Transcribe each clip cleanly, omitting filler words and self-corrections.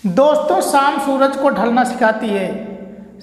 दोस्तों, शाम सूरज को ढलना सिखाती है,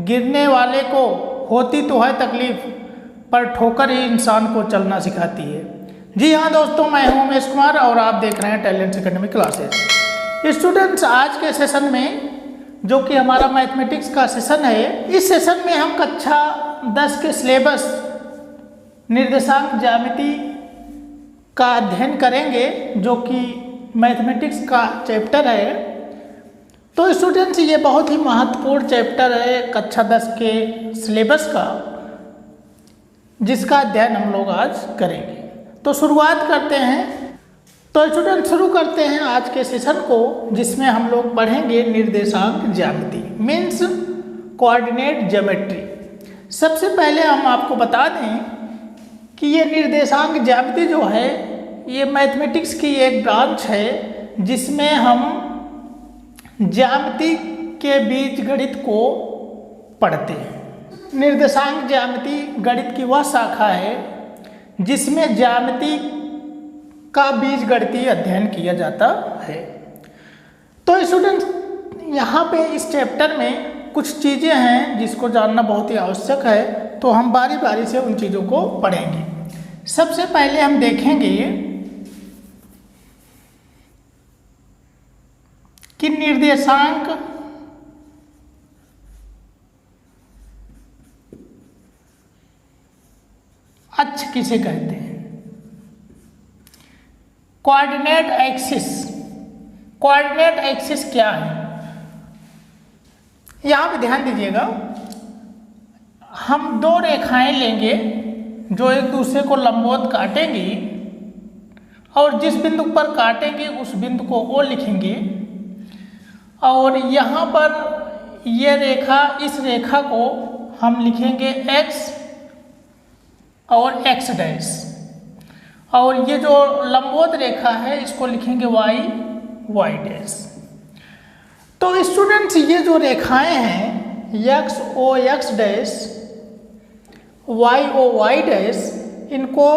गिरने वाले को होती तो है तकलीफ, पर ठोकर ही इंसान को चलना सिखाती है। जी हाँ दोस्तों, मैं हूँ उमेश कुमार और आप देख रहे हैं टैलेंट्स एकेडमी क्लासेस। स्टूडेंट्स, आज के सेशन में जो कि हमारा मैथमेटिक्स का सेशन है, इस सेशन में हम कक्षा 10 के सिलेबस निर्देशांक ज्यामिति का अध्ययन करेंगे, जो कि मैथमेटिक्स का चैप्टर है। तो स्टूडेंट्स, ये बहुत ही महत्वपूर्ण चैप्टर है कक्षा 10 के सिलेबस का, जिसका अध्ययन हम लोग आज करेंगे। तो शुरुआत करते हैं। तो स्टूडेंट, शुरू करते हैं आज के सेशन को, जिसमें हम लोग पढ़ेंगे निर्देशांक ज्यामिति, मीन्स कोऑर्डिनेट ज्योमेट्री। सबसे पहले हम आपको बता दें कि ये निर्देशांक ज्यामिति जो है, ये मैथमेटिक्स की एक ब्रांच है, जिसमें हम ज्यामिति के बीजगणित को पढ़ते हैं। निर्देशांक ज्यामिति गणित की वह शाखा है जिसमें ज्यामिति का बीजगणितीय अध्ययन किया जाता है। तो स्टूडेंट्स, यहाँ पे इस चैप्टर में कुछ चीज़ें हैं जिसको जानना बहुत ही आवश्यक है, तो हम बारी बारी से उन चीज़ों को पढ़ेंगे। सबसे पहले हम देखेंगे कि निर्देशांक अक्ष किसे कहते हैं। कोऑर्डिनेट एक्सिस, कोऑर्डिनेट एक्सिस क्या है, यहाँ पे ध्यान दीजिएगा। हम दो रेखाएं लेंगे जो एक दूसरे को लंबवत काटेंगी, और जिस बिंदु पर काटेंगे उस बिंदु को O लिखेंगे, और यहाँ पर ये रेखा, इस रेखा को हम लिखेंगे X और X डैश, और ये जो लंबवत रेखा है इसको लिखेंगे Y डैश। तो स्टूडेंट्स, ये जो रेखाएं हैं X O X dash, Y O Y dash, इनको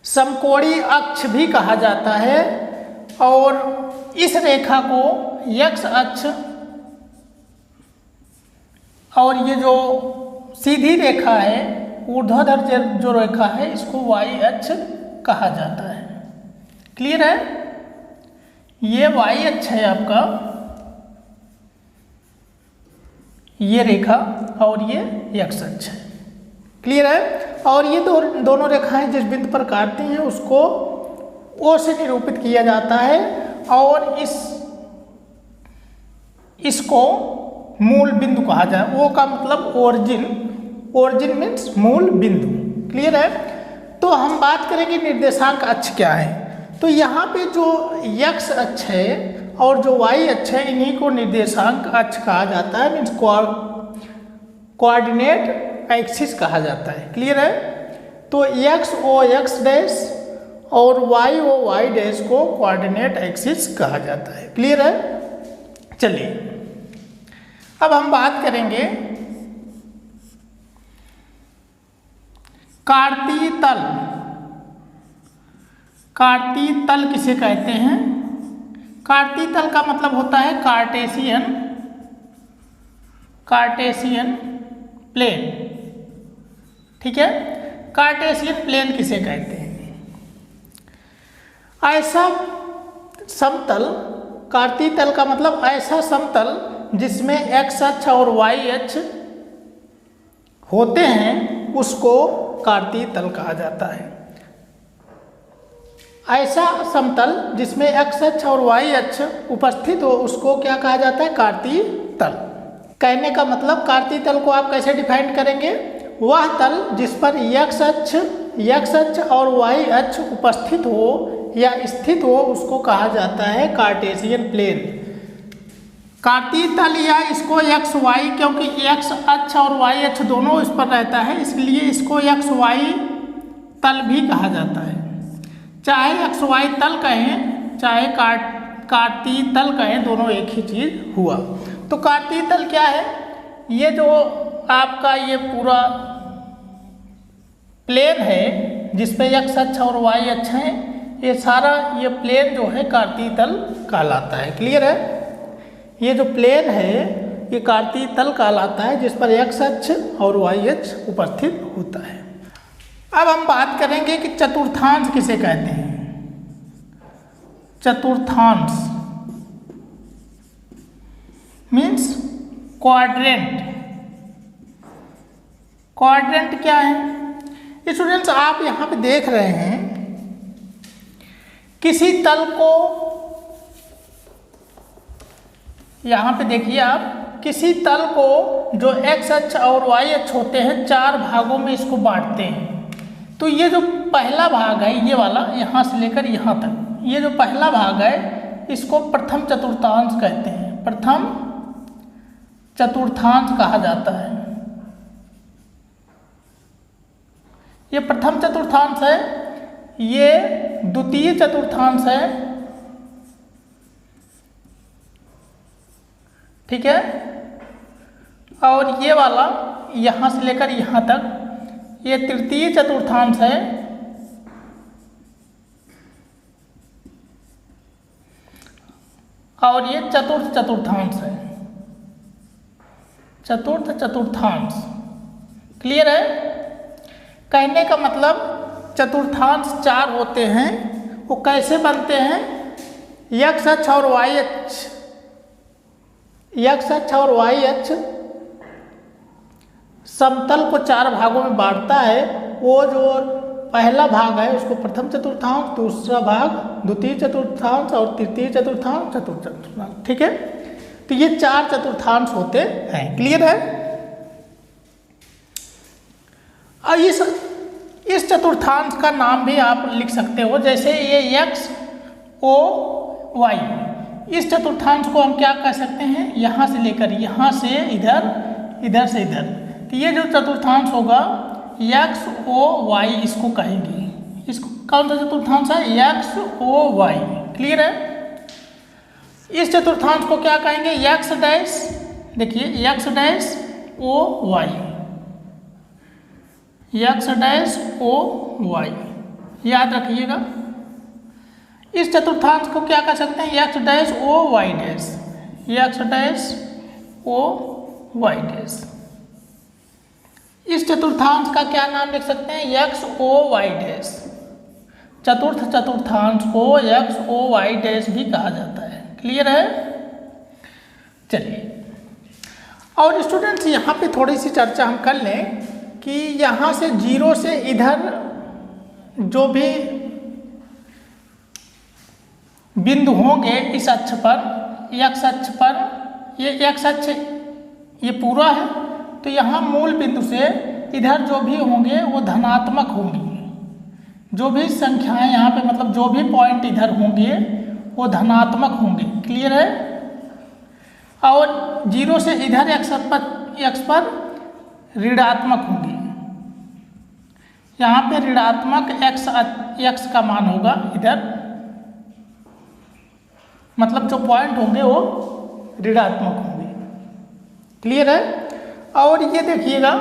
समकोणीय अक्ष भी कहा जाता है, और इस रेखा को X अक्ष, और ये जो सीधी रेखा है, ऊर्ध्वाधर जो रेखा है, इसको Y अक्ष कहा जाता है। क्लियर है? ये Y अक्ष है आपका, ये रेखा, और ये X अक्ष है। क्लियर है? और ये दोनों रेखाएं जिस बिंदु पर काटती हैं उसको O से निरूपित किया जाता है, और इसको मूल बिंदु कहा जाए। O का मतलब ओरिजिन मीन्स मूल बिंदु। क्लियर है? तो हम बात करेंगे निर्देशांक अक्ष क्या है। तो यहाँ पे जो X अक्ष है और जो Y अक्ष है, इन्हीं को निर्देशांक अक्ष कहा जाता है, मीन्स कोऑर्डिनेट एक्सिस कहा जाता है। क्लियर है? तो X O X डैश और Y O Y डैश को कोऑर्डिनेट एक्सिस कहा जाता है। क्लियर है? चलिए, अब हम बात करेंगे कार्तीय तल। कार्तीय तल किसे कहते हैं? कार्तीय तल का मतलब होता है कार्टेशियन प्लेन। ठीक है? कार्टेशियन प्लेन किसे कहते हैं? ऐसा समतल, कार्तीय तल का मतलब ऐसा समतल जिसमें X अक्ष और Y अक्ष होते हैं, उसको कार्तीय तल कहा जाता है। ऐसा समतल जिसमें X अक्ष और Y अक्ष उपस्थित हो, उसको क्या कहा जाता है? कार्तीय तल। कहने का मतलब, कार्तीय तल को आप कैसे डिफाइन करेंगे? वह तल जिस पर X अक्ष और Y अक्ष उपस्थित हो या स्थित हो, उसको कहा जाता है कार्टेशियन प्लेन। कार्तीय तल, या इसको X Y, क्योंकि X अक्ष और Y अक्ष दोनों इस पर रहता है, इसलिए इसको X Y तल भी कहा जाता है। चाहे X Y तल कहें, चाहे कार्तीय तल कहें, दोनों एक ही चीज हुआ। तो कार्तीय तल क्या है? ये जो आपका ये पूरा प्लेन है जिसपे X अक्ष और Y अक्ष हैं, ये सारा ये प्लेन जो है कार्तीय तल कहलाता है। क्लियर है? ये जो प्लेन है ये कार्तीय तल कहलाता है, जिस पर x अक्ष और y अक्ष उपस्थित होता है। अब हम बात करेंगे कि चतुर्थांश किसे कहते हैं। चतुर्थांश मीन्स क्वाड्रेंट। क्वाड्रेंट क्या है स्टूडेंट्स? आप यहाँ पे देख रहे हैं किसी तल को, यहाँ पे देखिए आप, किसी तल को जो x अक्ष और y अक्ष होते हैं 4 भागों में इसको बांटते हैं। तो ये जो पहला भाग है ये वाला, यहाँ से लेकर यहाँ तक, ये जो पहला भाग है इसको प्रथम चतुर्थांश कहते हैं। प्रथम चतुर्थांश कहा जाता है। ये प्रथम चतुर्थांश है, ये द्वितीय चतुर्थांश है। ठीक है? और ये वाला यहाँ से लेकर यहाँ तक ये तृतीय चतुर्थांश है। और ये चतुर्थ चतुर्थांश है। चतुर्थ चतुर्थांश। क्लियर है? कहने का मतलब चतुर्थांश 4 होते हैं। वो कैसे बनते हैं? x अक्ष और y अक्ष, x अक्ष और y अक्ष समतल को 4 भागों में बांटता है। वो जो पहला भाग है उसको प्रथम चतुर्थांश, दूसरा भाग द्वितीय चतुर्थांश और तृतीय चतुर्थांश, चतुर्थ चतुर्थांश। ठीक है? तो ये 4 चतुर्थांश होते हैं। क्लियर है? और इस चतुर्थांश का नाम भी आप लिख सकते हो, जैसे ये x o y। इस चतुर्थांश को हम क्या कह सकते हैं? यहाँ से लेकर यहाँ से इधर, इधर से इधर। तो ये जो चतुर्थांश होगा x o y इसको कहेंगे। इसको कौन सा चतुर्थांश है? x o y। क्लियर है? इस चतुर्थांश को क्या कहेंगे? x डैश, देखिए x dash o y, x dash o y, याद रखिएगा। इस चतुर्थांश को क्या कह सकते हैं? x dash o y dash, x dash o y dash. इस चतुर्थांश का क्या नाम लिख सकते हैं? x o y dash. चतुर्थ चतुर्थांश को x o y डैश भी कहा जाता है। क्लियर है? चलिए, और स्टूडेंट्स यहाँ पे थोड़ी सी चर्चा हम कर लें कि यहाँ से 0 से इधर जो भी बिंदु होंगे इस अक्ष पर, x अक्ष पर, ये x अक्ष ये पूरा है, तो यहाँ मूल बिंदु से इधर जो भी होंगे वो धनात्मक होंगे। जो भी संख्याएं यहाँ पे, मतलब जो भी पॉइंट इधर होंगे वो धनात्मक होंगे। क्लियर है? और 0 से इधर x पर ऋणात्मक होंगे। यहाँ पे ऋणात्मक x का मान होगा इधर, मतलब जो पॉइंट होंगे वो ऋणात्मक होंगे। क्लियर है? और ये देखिएगा,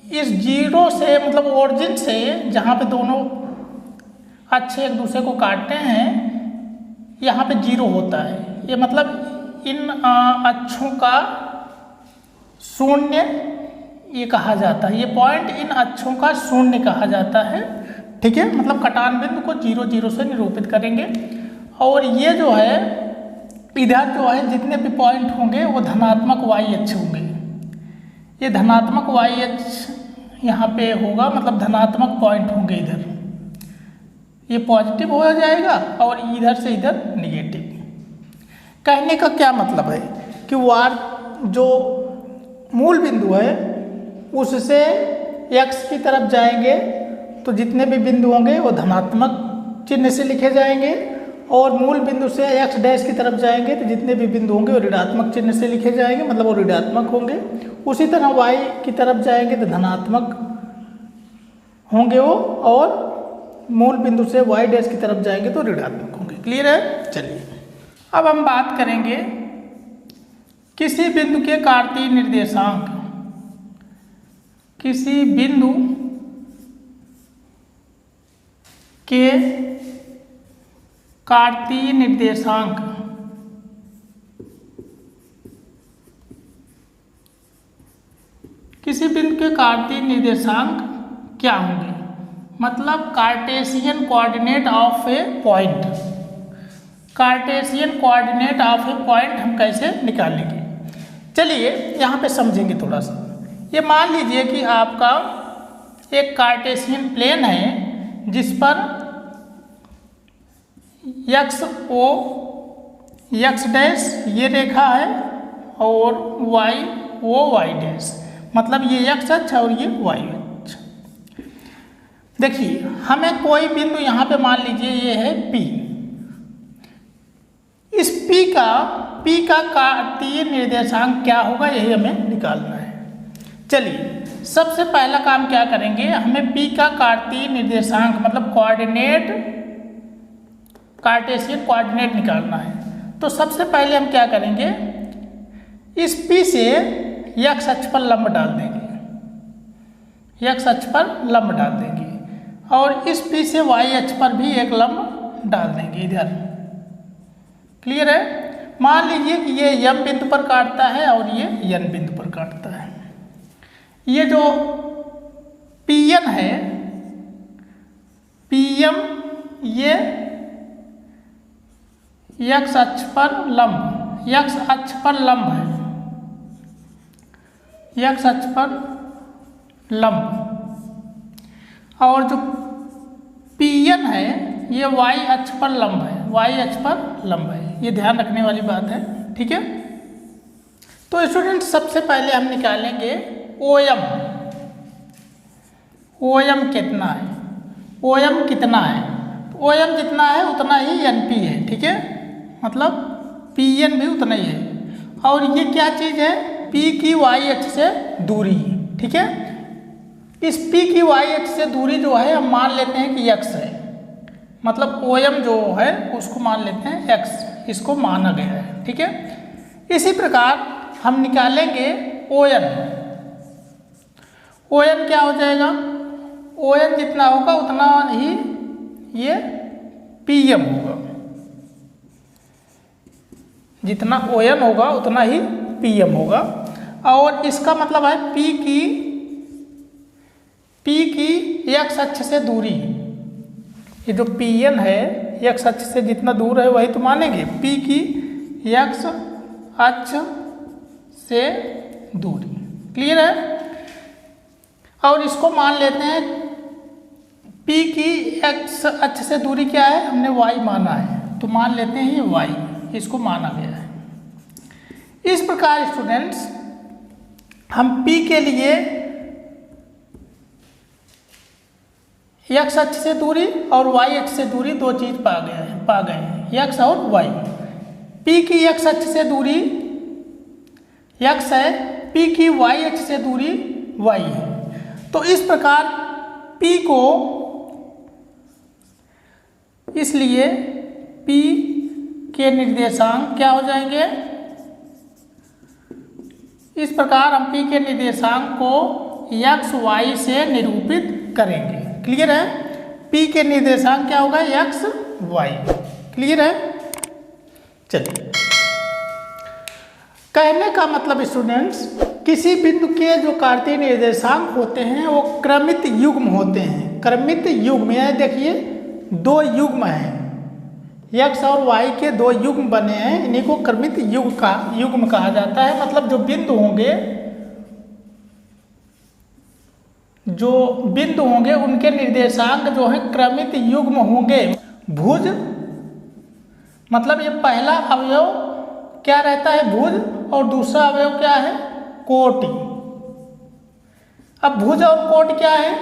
इस 0 से मतलब ओरिजिन से जहाँ पे दोनों अक्ष एक दूसरे को काटते हैं, यहाँ पे 0 होता है। ये मतलब इन अक्षों का शून्य ये कहा जाता है। ये पॉइंट इन अक्षों का शून्य कहा जाता है। ठीक है? मतलब कटान बिंदु को 0 0 से निरूपित करेंगे। और ये जो है इधर जो है जितने भी पॉइंट होंगे वो धनात्मक y अक्ष होंगे। ये धनात्मक y अक्ष यहाँ पे होगा, मतलब धनात्मक पॉइंट होंगे इधर। ये पॉजिटिव हो जाएगा और इधर से इधर निगेटिव। कहने का क्या मतलब है कि वार जो मूल बिंदु है उससे x की तरफ जाएंगे तो जितने भी बिंदु होंगे वो धनात्मक चिन्ह से लिखे जाएंगे, और मूल बिंदु से x डैश की तरफ जाएंगे तो जितने भी बिंदु होंगे वो ऋणात्मक चिन्ह से लिखे जाएंगे, मतलब वो ऋणात्मक होंगे। उसी तरह y की तरफ जाएंगे तो धनात्मक होंगे वो, और मूल बिंदु से y डैश की तरफ जाएंगे तो ऋणात्मक होंगे। क्लियर है? चलिए, अब हम बात करेंगे किसी बिंदु के कार्तीय निर्देशांक। किसी बिंदु के कार्तीय निर्देशांक किसी बिंदु के कार्तीय निर्देशांक क्या होंगे, मतलब Cartesian coordinate of A point. Cartesian coordinate of A point हम कैसे निकालेंगे, चलिए यहाँ पे समझेंगे थोड़ा सा। ये मान लीजिए कि आपका एक कार्टेशियन प्लेन है जिस पर एक्स ओ एक्स डैश ये रेखा है और वाई ओ वाई डैश, मतलब ये एक्स अक्ष और ये वाई अक्ष। देखिए हमें कोई बिंदु यहाँ पे मान लीजिए ये है P। इस P का कार्तीय निर्देशांक क्या होगा यही हमें निकालना है। चलिए सबसे पहला काम क्या करेंगे, हमें P का कार्तीय निर्देशांक मतलब कोऑर्डिनेट, कार्टेशियन कोऑर्डिनेट निकालना है। तो सबसे पहले हम क्या करेंगे, इस P से x अक्ष पर लंब डाल देंगे, x अक्ष पर लंब डाल देंगे और इस P से y अक्ष पर भी एक लंब डाल देंगे इधर। क्लियर है। मान लीजिए कि ये M बिंदु पर काटता है और ये N बिंदु पर काटता है। ये जो PM है, PM ये x अक्ष पर लंब, x अक्ष पर लंब है, x अक्ष पर लंब, और जो PN है ये y अक्ष पर लंब है, y अक्ष पर लंब है। ये ध्यान रखने वाली बात है, ठीक है। तो स्टूडेंट सबसे पहले हम निकालेंगे OM। OM कितना है, OM कितना है, OM जितना है उतना ही NP है, ठीक है, मतलब PN भी उतना ही है। और ये क्या चीज़ है, P की y अक्ष से दूरी, ठीक है। इस P की y अक्ष से दूरी जो है हम मान लेते हैं कि x है, मतलब OM जो है उसको मान लेते हैं x, इसको माना गया है, ठीक है। इसी प्रकार हम निकालेंगे ON। ON क्या हो जाएगा, ON जितना होगा उतना ही ये PM होगा, जितना ON होगा उतना ही PM होगा। और इसका मतलब है P की x अक्ष से दूरी, ये जो PN है x अक्ष से जितना दूर है वही तो मानेंगे, P की x अक्ष से दूरी। क्लियर है। और इसको मान लेते हैं P की x अक्ष से दूरी क्या है, हमने y माना है, तो मान लेते हैं ये y, इसको माना गया है। इस प्रकार स्टूडेंट्स हम P के लिए x अक्ष से दूरी और y अक्ष से दूरी दो चीज पा गए हैं, x और y। P की x अक्ष से दूरी x है, P की y अक्ष से दूरी y है। तो इस प्रकार P को, इसलिए P के निर्देशांक क्या हो जाएंगे, इस प्रकार हम P के निर्देशांक को x y से निरूपित करेंगे। क्लियर है। P के निर्देशांक क्या होगा, x y। क्लियर है। चलिए, कहने का मतलब स्टूडेंट्स किसी बिंदु के जो कार्तीय निर्देशांक होते हैं वो क्रमित युग्म होते हैं। क्रमित युग्म यानी देखिए दो युग्म हैं, x और y के दो युग्म बने हैं, इन्हीं को क्रमित युग्म कहा जाता है। मतलब जो बिंदु होंगे उनके निर्देशांक जो है क्रमित युग्म होंगे। भुज मतलब ये पहला अवयव क्या रहता है, भुज, और दूसरा अवयव क्या है, कोटि। अब भुज और कोटि क्या है,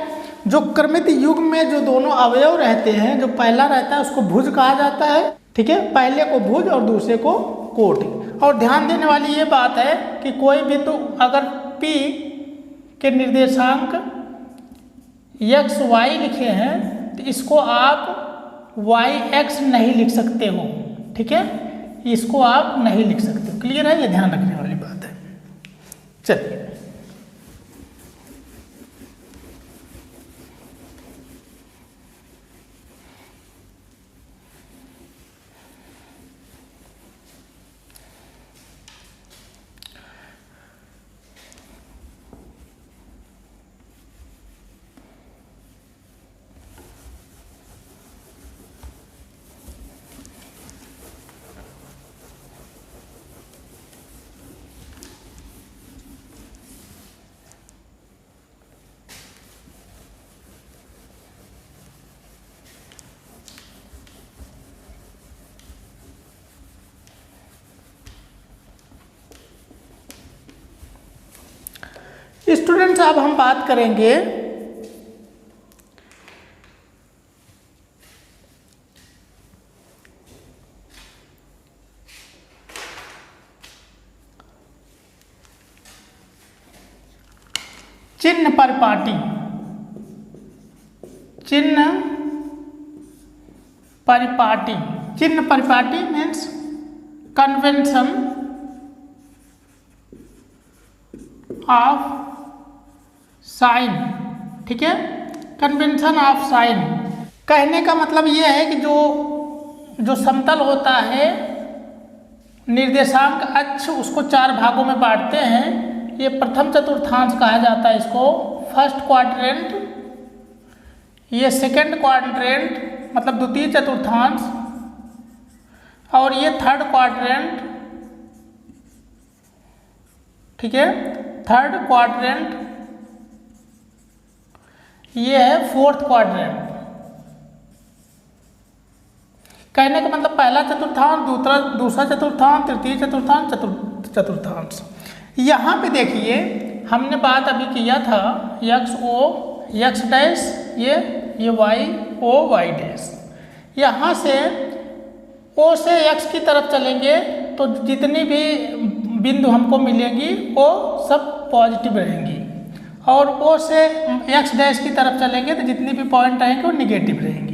जो क्रमित युग्म में जो दोनों अवयव रहते हैं, जो पहला रहता है उसको भुज कहा जाता है, ठीक है, पहले को भुज और दूसरे को कोटि। और ध्यान देने वाली ये बात है कि कोई बिंदु अगर P के निर्देशांक x y लिखे हैं तो इसको आप y x नहीं लिख सकते हो, ठीक है, इसको आप नहीं लिख सकते। क्लियर है, ये ध्यान रखने वाली बात है। चलिए, स्टूडेंट्स अब हम बात करेंगे चिन्ह परिपाटी। चिन्ह परिपाटी, चिन्ह परिपाटी मीन्स कन्वेंशन ऑफ साइन। ठीक है, कन्वेंशन ऑफ साइन कहने का मतलब ये है कि जो समतल होता है निर्देशांक अक्ष उसको 4 भागों में बांटते हैं। ये प्रथम चतुर्थांश कहा जाता है इसको, फर्स्ट क्वाड्रेंट, ये सेकंड क्वाड्रेंट मतलब द्वितीय चतुर्थांश, और ये थर्ड क्वाड्रेंट। ठीक है, थर्ड क्वाड्रेंट, ये है फोर्थ क्वाड्रेंट। कहने का मतलब पहला चतुर्थांश, दूसरा चतुर्थांश, तृतीय चतुर्थांश, चतुर्थ चतुर्थांश। यहाँ पे देखिए हमने बात अभी किया था एक्स ओ एक्स डैश, ये वाई ओ वाई डैश। यहाँ से ओ से एक्स की तरफ चलेंगे तो जितनी भी बिंदु हमको मिलेंगी वो सब पॉजिटिव रहेंगी, और ओ से एक्स डैश की तरफ चलेंगे तो जितनी भी पॉइंट रहेंगे वो निगेटिव रहेंगी।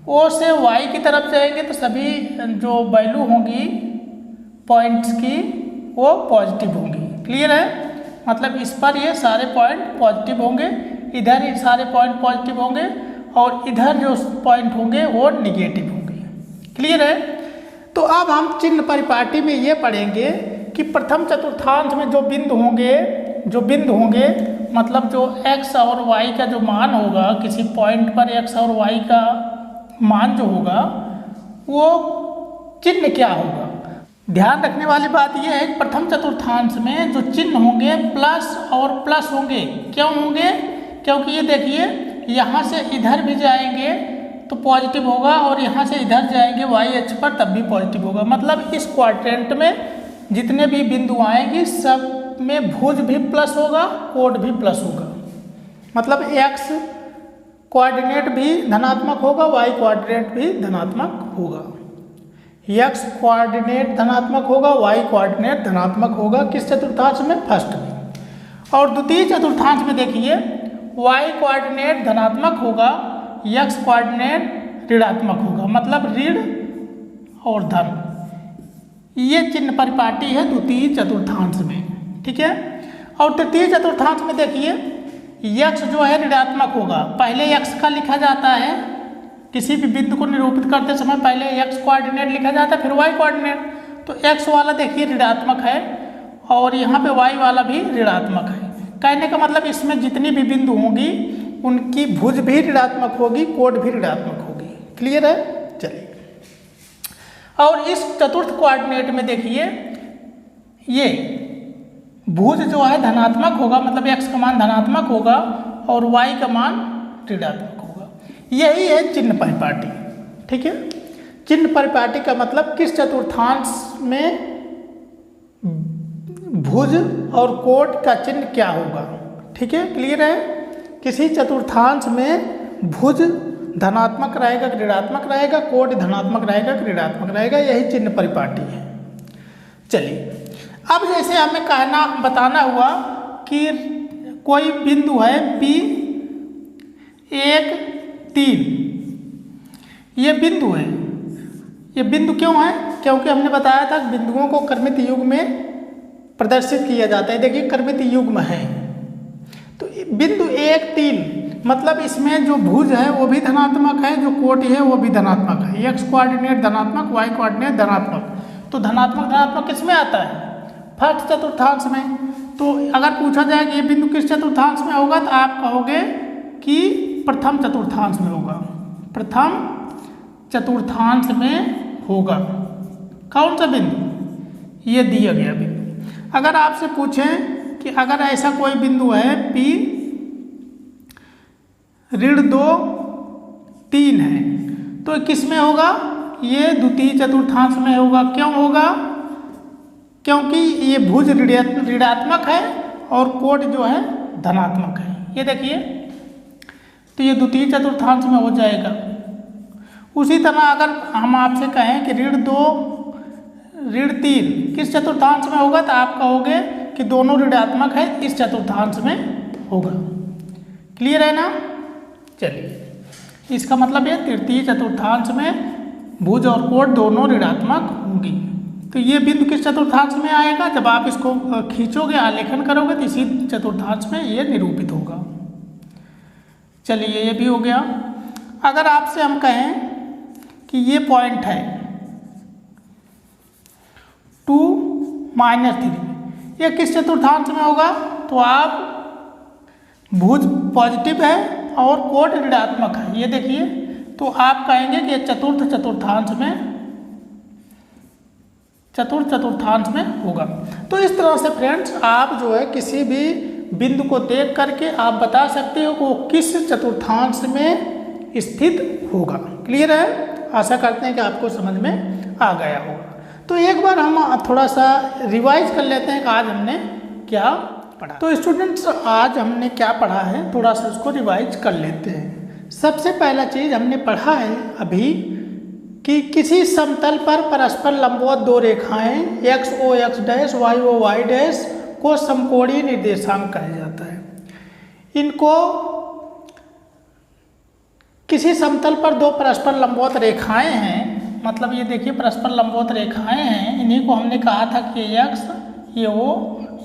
ओ से वाई की तरफ जाएंगे तो सभी जो वैल्यू होंगी पॉइंट्स की वो पॉजिटिव होंगी। क्लियर है, मतलब इस पर ये सारे पॉइंट पॉजिटिव होंगे, इधर ये सारे पॉइंट पॉजिटिव होंगे, और इधर जो पॉइंट होंगे वो निगेटिव होंगे। क्लियर है, तो अब हम चिन्ह परिपाटी में ये पढ़ेंगे कि प्रथम चतुर्थांश में जो बिंदु होंगे मतलब जो x और y का जो मान होगा, किसी पॉइंट पर x और y का मान जो होगा वो चिन्ह क्या होगा। ध्यान रखने वाली बात यह है कि प्रथम चतुर्थांश में जो चिन्ह होंगे प्लस और प्लस होंगे। क्यों होंगे? क्योंकि ये देखिए यहाँ से इधर भी जाएंगे तो पॉजिटिव होगा, और यहाँ से इधर जाएंगे y अक्ष पर तब भी पॉजिटिव होगा। मतलब इस क्वाड्रेंट में जितने भी बिंदु आएंगी सब में भुज भी प्लस होगा, कोड भी प्लस होगा। मतलब x कोऑर्डिनेट भी धनात्मक होगा, y कोऑर्डिनेट भी धनात्मक होगा। x कोऑर्डिनेट धनात्मक होगा, y कोऑर्डिनेट धनात्मक होगा। किस चतुर्थांश में? फर्स्ट में। और द्वितीय चतुर्थांश में देखिए y कोऑर्डिनेट धनात्मक होगा, x कोऑर्डिनेट ऋणात्मक होगा, मतलब ऋण और धन। ये चिन्ह परिपाटी है द्वितीय चतुर्थांश में। ठीक है, और तृतीय चतुर्थांश में देखिए x जो है ऋणात्मक होगा। पहले x का लिखा जाता है, किसी भी बिंदु को निरूपित करते समय पहले x कोऑर्डिनेट लिखा जाता है, फिर y कोऑर्डिनेट। तो x वाला देखिए ऋणात्मक है और यहाँ पे y वाला भी ऋणात्मक है। कहने का मतलब इसमें जितनी भी बिंदु होंगी उनकी भुज भी ऋणात्मक होगी, कोड भी ऋणात्मक होगी। क्लियर है, चलिए। और इस चतुर्थ कोऑर्डिनेट में देखिए ये भुज जो है धनात्मक होगा, मतलब x का मान धनात्मक होगा और y का मान ऋणात्मक होगा। यही है चिन्ह परिपाटी। ठीक है, चिन्ह परिपाटी का मतलब किस चतुर्थांश में भुज और कोट का चिन्ह क्या होगा। ठीक है, क्लियर है। किसी चतुर्थांश में भुज धनात्मक रहेगा कि ऋणात्मक रहेगा, कोट धनात्मक रहेगा कि ऋणात्मक रहेगा, यही चिन्ह परिपाटी है। चलिए, अब जैसे हमें बताना हुआ कि कोई बिंदु है P 1 3, ये बिंदु है। ये बिंदु क्यों है? क्योंकि हमने बताया था बिंदुओं को क्रमित युग्म में प्रदर्शित किया जाता है। देखिए क्रमित युग्म है, तो बिंदु 1 3 मतलब इसमें जो भुज है वो भी धनात्मक है, जो कोटि है वो भी धनात्मक है। x कोऑर्डिनेट धनात्मक, y कोऑर्डिनेट धनात्मक। तो धनात्मक धनात्मक किस में आता है? फर्स्ट चतुर्थांश में। तो अगर पूछा जाए कि ये बिंदु किस चतुर्थांश में होगा तो आप कहोगे कि प्रथम चतुर्थांश में होगा। प्रथम चतुर्थांश में होगा। कौन सा बिंदु? ये दिया गया बिंदु। अगर आपसे पूछें कि अगर ऐसा कोई बिंदु है P ऋण 2 3 है तो किस में होगा? ये द्वितीय चतुर्थांश में होगा। क्यों होगा? क्योंकि ये भुज ऋणात्मक है और कोट जो है धनात्मक है। ये देखिए, तो ये द्वितीय चतुर्थांश में हो जाएगा। उसी तरह अगर हम आपसे कहें कि ऋण 2 ऋण 3 किस चतुर्थांश में होगा, तो आप कहोगे कि दोनों ऋणात्मक है, इस चतुर्थांश में होगा। क्लियर है ना? चलिए, इसका मतलब ये तृतीय चतुर्थांश में भुज और कोट दोनों ऋणात्मक होंगी। तो ये बिंदु किस चतुर्थांश में आएगा? जब आप इसको खींचोगे, आलेखन करोगे, तो इसी चतुर्थांश में ये निरूपित होगा। चलिए, ये भी हो गया। अगर आपसे हम कहें कि ये पॉइंट है 2 - 3, ये किस चतुर्थांश में होगा? तो आप भुज पॉजिटिव है और कोट ऋणात्मक है, ये देखिए, तो आप कहेंगे कि ये चतुर्थ चतुर्थांश में होगा। तो इस तरह से फ्रेंड्स, आप जो है किसी भी बिंदु को देख करके आप बता सकते हो कि वो किस चतुर्थांश में स्थित होगा। क्लियर है? आशा करते हैं कि आपको समझ में आ गया होगा। तो एक बार हम थोड़ा सा रिवाइज कर लेते हैं कि आज हमने क्या पढ़ा। तो स्टूडेंट्स, आज हमने क्या पढ़ा है, थोड़ा सा उसको रिवाइज कर लेते हैं। सबसे पहला चीज़ हमने पढ़ा है अभी कि किसी समतल पर परस्पर लंबवत दो रेखाएं XOX डैश YOY डैश को समकोणीय निर्देशांक कहा जाता है। इनको किसी समतल पर दो परस्पर लंबवत रेखाएं हैं, मतलब ये देखिए परस्पर लंबवत रेखाएं हैं, इन्हीं को हमने कहा था कि ये X, ये O,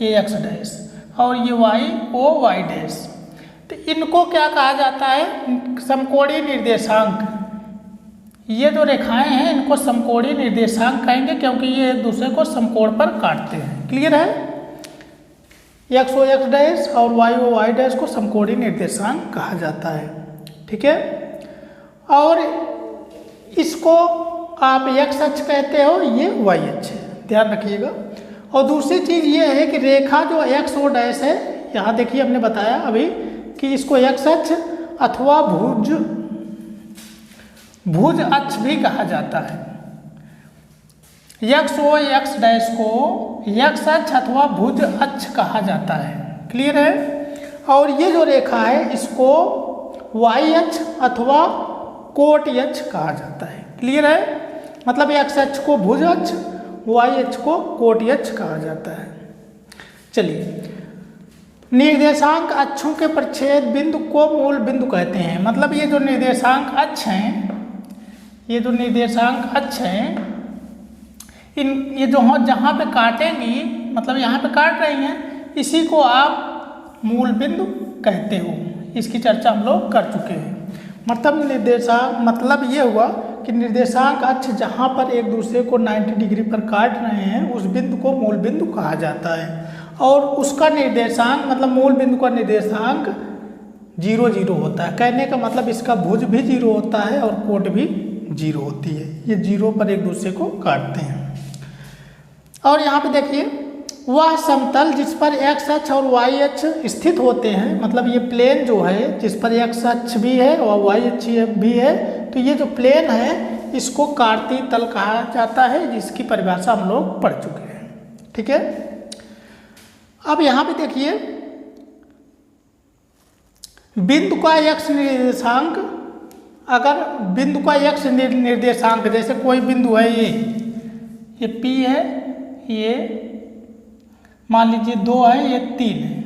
ये X डैश और ये Y, O, Y डैश। तो इनको क्या कहा जाता है? समकोणीय निर्देशांक। ये जो रेखाएं हैं इनको समकोणीय निर्देशांक कहेंगे, क्योंकि ये एक दूसरे को समकोण पर काटते हैं। क्लियर है? XOX डैश और YOY डैश को समकोणीय निर्देशांक कहा जाता है। ठीक है? और इसको आप X अक्ष कहते हो, ये Y अक्ष है, ध्यान रखिएगा। और दूसरी चीज़ ये है कि रेखा जो XO डैश है, यहाँ देखिए हमने बताया अभी कि इसको X अक्ष अथवा भुज अक्ष भी कहा जाता है। XOX डैश को X अक्ष अथवा भुज अक्ष कहा जाता है। क्लियर है? और ये जो रेखा है इसको Y अक्ष अथवा कोट अक्ष कहा जाता है। क्लियर है? मतलब X अक्ष को भुज अक्ष, Y अक्ष को कोट अक्ष कहा जाता है। चलिए, निर्देशांक अक्षों के प्रच्छेद बिंदु को मूल बिंदु कहते हैं। मतलब ये जो निर्देशांक अक्ष हैं, ये जो निर्देशांक अक्ष हैं, ये जो जहाँ पे काटेंगी, मतलब यहाँ पे काट रही हैं, इसी को आप मूल बिंदु कहते हो। इसकी चर्चा हम लोग कर चुके हैं। मतलब निर्देशांक मतलब ये हुआ कि निर्देशांक अक्ष जहाँ पर एक दूसरे को 90 डिग्री पर काट रहे हैं, उस बिंदु को मूल बिंदु कहा जाता है। और उसका निर्देशांक मतलब मूल बिंदु का निर्देशांक 0, 0 होता है। कहने का मतलब इसका भुज भी 0 होता है और कोट भी 0 होती है। ये 0 पर एक दूसरे को काटते हैं। और यहाँ पे देखिए, वह समतल जिस पर X अक्ष और Y अक्ष स्थित होते हैं, मतलब ये प्लेन जो है जिस पर X अक्ष भी है और Y अक्ष भी है, तो ये जो प्लेन है इसको कार्तीय तल कहा जाता है, जिसकी परिभाषा हम लोग पढ़ चुके हैं। ठीक है? अब यहाँ पे देखिए, बिंदु का X निर्देशांक, अगर बिंदु का X निर्देशांक, जैसे कोई बिंदु है, ये P है, ये मान लीजिए 2 है, ये 3 है,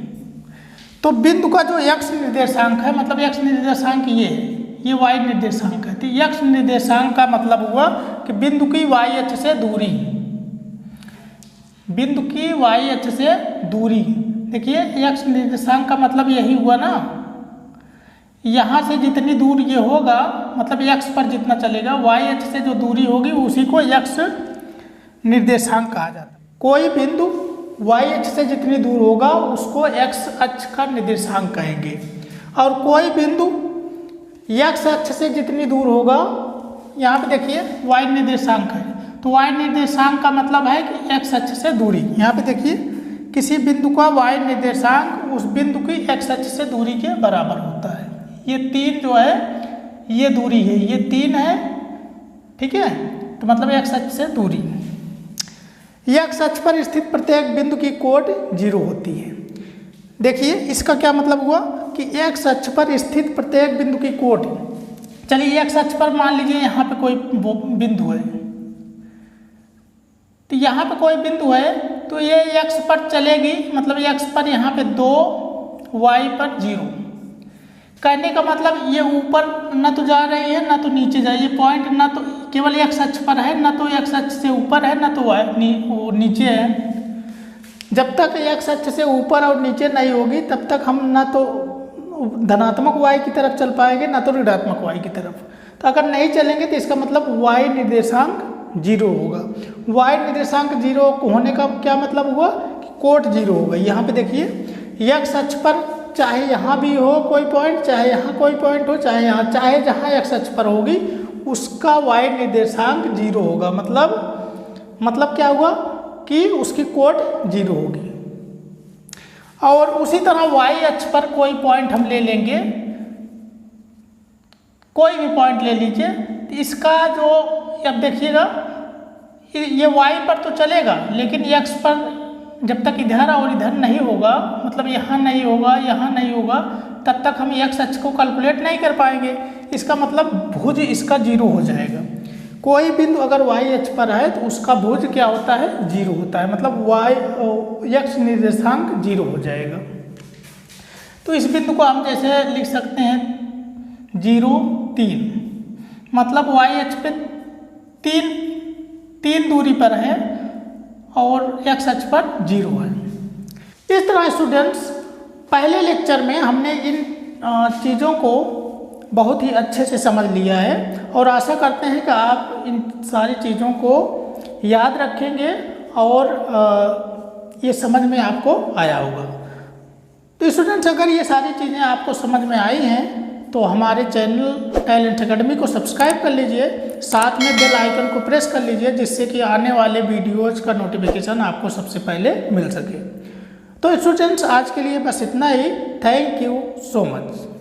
तो बिंदु का जो X निर्देशांक है, मतलब X निर्देशांक ये है, ये Y निर्देशांक है। तो X निर्देशांक का मतलब हुआ कि बिंदु की Y अक्ष से दूरी, बिंदु की Y अक्ष से दूरी। देखिए, X निर्देशांक का मतलब यही हुआ ना, यहाँ से जितनी दूर ये होगा, मतलब X पर जितना चलेगा, Y अक्ष से जो दूरी होगी उसी को X निर्देशांक कहा जाता है। कोई बिंदु Y अक्ष से जितनी दूर होगा उसको X अक्ष का निर्देशांक कहेंगे। और कोई बिंदु X अक्ष से जितनी दूर होगा, यहाँ पे देखिए Y निर्देशांक है, तो Y निर्देशांक का मतलब है कि X अक्ष से दूरी। यहाँ पे देखिए, किसी बिंदु का Y निर्देशांक उस बिंदु की X अक्ष से दूरी के बराबर होता है। ये 3 जो है ये दूरी है, ये 3 है। ठीक है? तो मतलब X अक्ष से दूरी। X अक्ष पर स्थित प्रत्येक बिंदु की कोट 0 होती है। देखिए इसका क्या मतलब हुआ कि x अक्ष पर स्थित प्रत्येक बिंदु की कोटि, चलिए x अक्ष पर मान लीजिए यहाँ पे कोई बिंदु है, तो यहाँ पे कोई बिंदु है तो ये x पर चलेगी, मतलब x पर यहाँ पे 2, y पर 0। कहने का मतलब ये ऊपर ना तो जा रही है ना तो नीचे जा रही है, पॉइंट ना तो केवल x अक्ष पर है ना तो x अक्ष से ऊपर है ना तो वो नीचे है। जब तक x अक्ष से ऊपर और नीचे नहीं होगी तब तक हम ना तो धनात्मक y की तरफ चल पाएंगे ना तो ऋणात्मक y की तरफ। तो अगर नहीं चलेंगे तो इसका मतलब y निर्देशांक 0 होगा। y निर्देशांक 0 होने का क्या मतलब हुआ कि कोट 0 होगा। यहाँ पे देखिए x अक्ष पर चाहे यहाँ भी हो कोई पॉइंट, चाहे यहाँ कोई पॉइंट हो, चाहे यहाँ, चाहे जहाँ x अक्ष पर होगी उसका y निर्देशांक 0 होगा। मतलब क्या हुआ कि उसकी कोट 0 होगी। और उसी तरह y अक्ष पर कोई पॉइंट हम ले लेंगे, कोई भी पॉइंट ले लीजिए, तो इसका जो अब देखिएगा ये y पर तो चलेगा लेकिन x पर जब तक इधर और इधर नहीं होगा, मतलब यहाँ नहीं होगा यहाँ नहीं होगा, तब तक हम x अक्ष को कैलकुलेट नहीं कर पाएंगे। इसका मतलब भुज इसका 0 हो जाएगा। कोई बिंदु अगर y अक्ष पर है तो उसका भुज क्या होता है 0 होता है, मतलब x निर्देशांक 0 हो जाएगा। तो इस बिंदु को हम जैसे लिख सकते हैं 0, 3, मतलब y अक्ष पे 3 दूरी पर है और x अक्ष पर 0 है। इस तरह स्टूडेंट्स पहले लेक्चर में हमने इन चीज़ों को बहुत ही अच्छे से समझ लिया है और आशा करते हैं कि आप इन सारी चीज़ों को याद रखेंगे और ये समझ में आपको आया होगा। तो स्टूडेंट्स अगर ये सारी चीज़ें आपको समझ में आई हैं तो हमारे चैनल टैलेंट एकेडमी को सब्सक्राइब कर लीजिए, साथ में बेल आइकन को प्रेस कर लीजिए जिससे कि आने वाले वीडियोज़ का नोटिफिकेशन आपको सबसे पहले मिल सके। तो स्टूडेंट्स आज के लिए बस इतना ही। Thank you so much.